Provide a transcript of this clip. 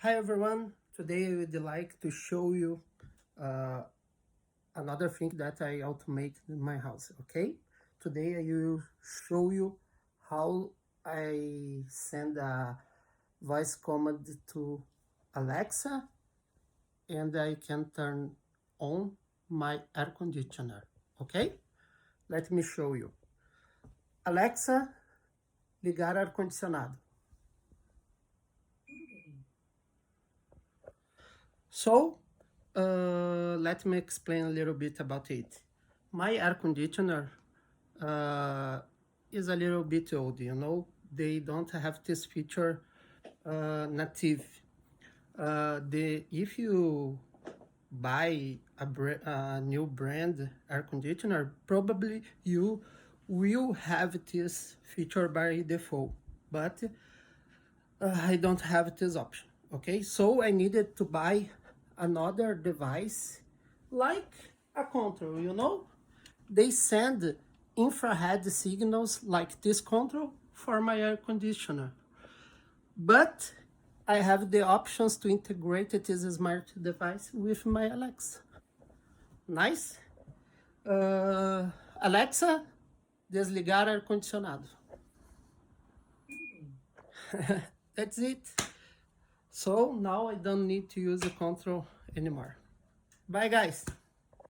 Hi everyone, today I would like to show you another thing that I automate in my house, okay? Today I will show you how I send a voice command to Alexa and I can turn on my air conditioner, okay? Let me show you. Alexa, ligar ar-condicionado. So, let me explain a little bit about it. My air conditioner is a little bit old, you know. They don't have this feature native. If you buy a new brand air conditioner, probably you will have this feature by default, but I don't have this option, okay? So I needed to buy another device like a control, you know? They send infrared signals like this control for my air conditioner. But I have the options to integrate this smart device with my Alexa. Nice? Alexa, desligar ar-condicionado. That's it. So now I don't need to use the control anymore. Bye guys.